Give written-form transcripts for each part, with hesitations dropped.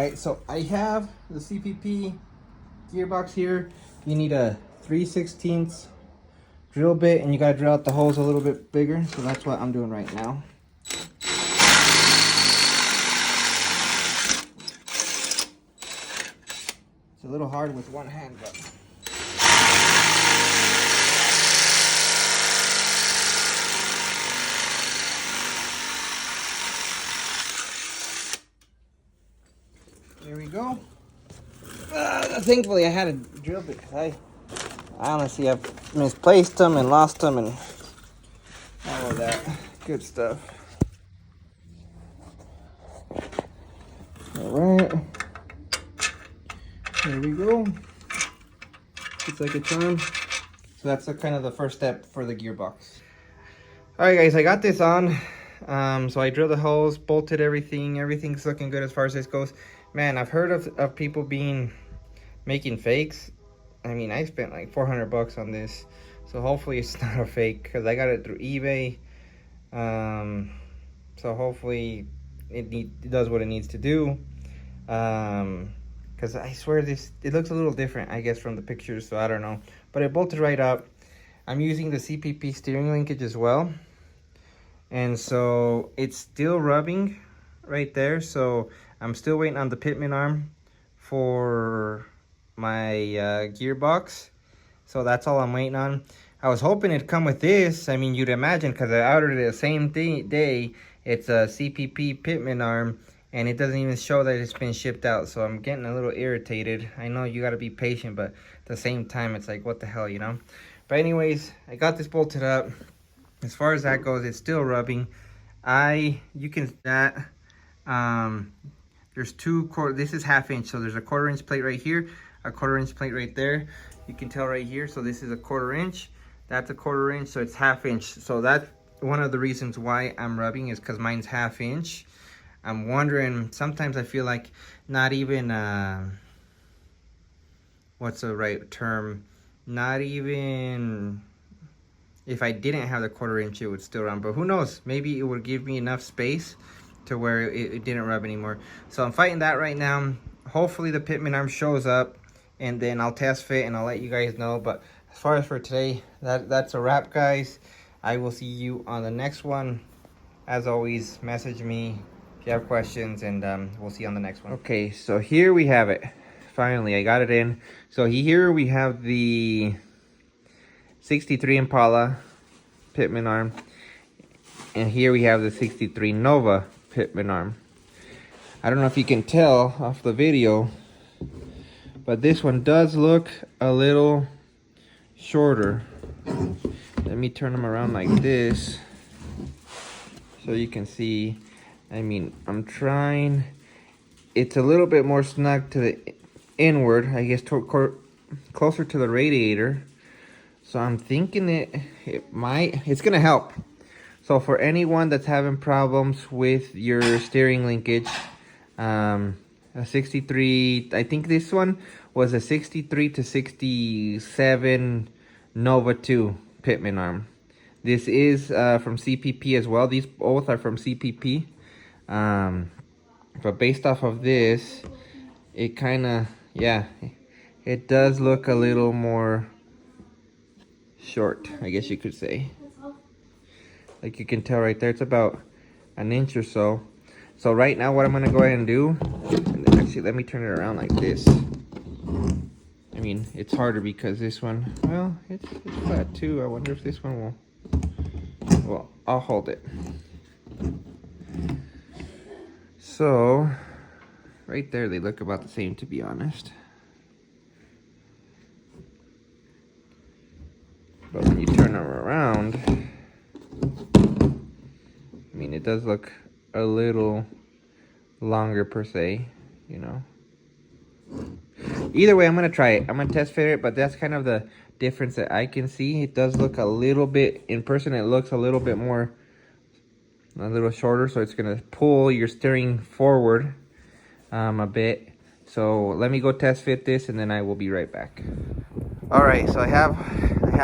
right, so I have the CPP gearbox here. You need a 3/16 drill bit, and you gotta drill out the holes a little bit bigger. So that's what I'm doing right now. It's a little hard with one hand, but there we go. Thankfully, I had a drill bit. I honestly have misplaced them and lost them and all of that good stuff. All right, there we go. Just like a charm. So that's kind of the first step for the gearbox. All right, guys, I got this on. So I drilled the holes, bolted everything. Everything's looking good as far as this goes. Man, I've heard of people making fakes. I mean, I spent like 400 bucks on this, so hopefully it's not a fake because I got it through eBay. So hopefully it does what it needs to do. Because I swear it looks a little different, I guess, from the pictures, so I don't know. But it bolted right up. I'm using the CPP steering linkage as well, and so it's still rubbing right there. So I'm still waiting on the Pitman arm for my gearbox. So that's all I'm waiting on. I was hoping it'd come with this. I mean, you'd imagine, because I ordered it the same day. It's a CPP Pitman arm, and it doesn't even show that it's been shipped out. So I'm getting a little irritated. I know you got to be patient, but at the same time, it's like, what the hell, you know? But anyways, I got this bolted up. As far as that goes, it's still rubbing. You can that. There's this is 1/2 inch, so there's a 1/4 inch plate right here, a 1/4 inch plate right there. You can tell right here, so this is a 1/4 inch, that's a 1/4 inch, so it's 1/2 inch. So that's one of the reasons why I'm rubbing, is because mine's 1/2 inch. I'm wondering, sometimes I feel like not even, what's the right term? Not even, if I didn't have the 1/4 inch, it would still run, but who knows? Maybe it would give me enough space to where it didn't rub anymore. So I'm fighting that right now. Hopefully the Pitman arm shows up, and then I'll test fit and I'll let you guys know. But as far as for today, that's a wrap, guys. I will see you on the next one. As always, message me if you have questions, and we'll see you on the next one. Okay, so here we have it. Finally, I got it in. So here we have the 63 Impala Pitman arm, and here we have the 63 Nova Pitman arm. I don't know if you can tell off the video, but this one does look a little shorter. Let me turn them around like this so you can see. I mean, I'm trying. It's a little bit more snug to the inward, I guess, closer to the radiator. So I'm thinking it's gonna help. So for anyone that's having problems with your steering linkage, a 63, I think this one was a 63 to 67 Nova 2 Pitman arm. This is from CPP as well. These both are from CPP. But based off of this, it kind of, yeah, it does look a little more short, I guess you could say. Like you can tell right there, it's about an inch or so. So right now what I'm going to go ahead and do, actually let me turn it around like this. I mean, it's harder because this one, well, it's flat too. I wonder if this one will, well, I'll hold it. So right there, they look about the same, to be honest. But when you turn them around, I mean, it does look a little longer per se, you know. Either way, I'm going to try it. I'm going to test fit it, but that's kind of the difference that I can see. It does look a little bit, in person, it looks a little bit more, a little shorter, so it's going to pull your steering forward a bit. So let me go test fit this, and then I will be right back. All right, so I have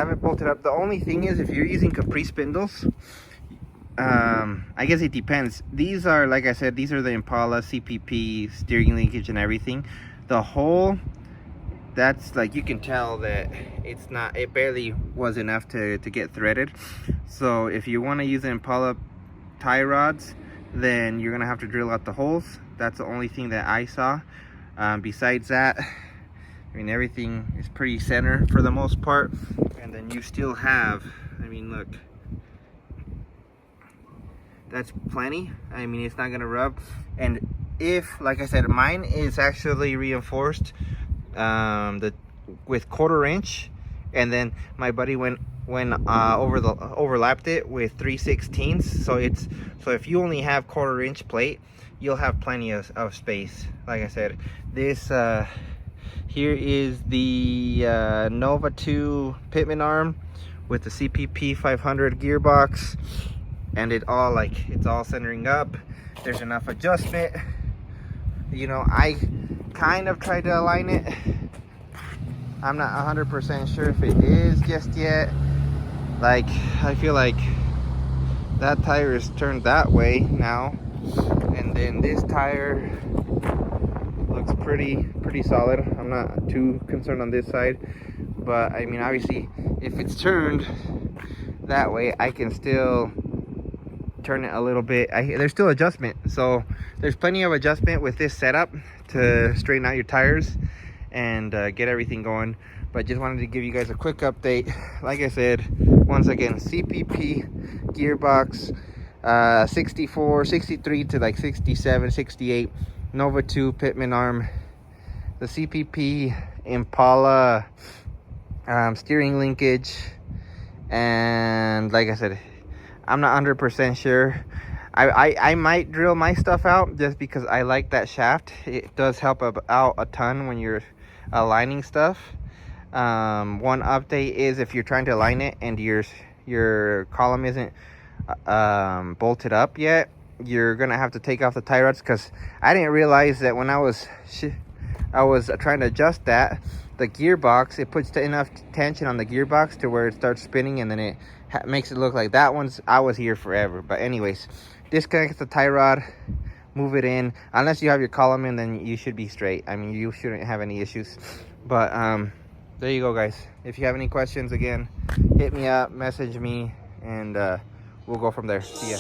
it bolted up. The only thing is, if you're using caprice spindles, I guess it depends. These are, like I said, these are the Impala CPP steering linkage and everything. The hole, that's like, you can tell that it's not, it barely was enough to get threaded. So if you want to use the Impala tie rods, then you're gonna have to drill out the holes. That's the only thing that I saw. Besides that, I mean, everything is pretty center for the most part. And then you still have, I mean, look, that's plenty. I mean, it's not gonna rub. And if, like I said, mine is actually reinforced with 1/4 inch, and then my buddy overlapped it with 3/16. So if you only have 1/4 inch plate, you'll have plenty of space. Like I said, this here is the Nova 2 Pitman arm with the Cpp500 gearbox. And it's all centering up. There's enough adjustment. You know, I kind of tried to align it. I'm not 100% sure if it is just yet. Like, I feel like that tire is turned that way now, and then this tire looks pretty solid. I'm not too concerned on this side, but I mean, obviously, if it's turned that way, I can still turn it a little bit. There's still adjustment, so there's plenty of adjustment with this setup to straighten out your tires and get everything going. But just wanted to give you guys a quick update. Like I said, once again, CPP gearbox, 64, 63 to like 67, 68, Nova 2 Pitman arm, the CPP Impala steering linkage, and like I said, I'm not 100% sure. I might drill my stuff out just because I like that shaft. It does help out a ton when you're aligning stuff. One update is if you're trying to align it and your column isn't bolted up yet, you're gonna have to take off the tie rods, because I didn't realize that when I was trying to adjust that, the gearbox, it puts enough tension on the gearbox to where it starts spinning, and then it makes it look like that one's, I was here forever. But anyways, disconnect the tie rod, move it in. Unless you have your column in, then you should be straight. I mean, you shouldn't have any issues. But there you go, guys. If you have any questions, again, hit me up, message me, and we'll go from there. See ya.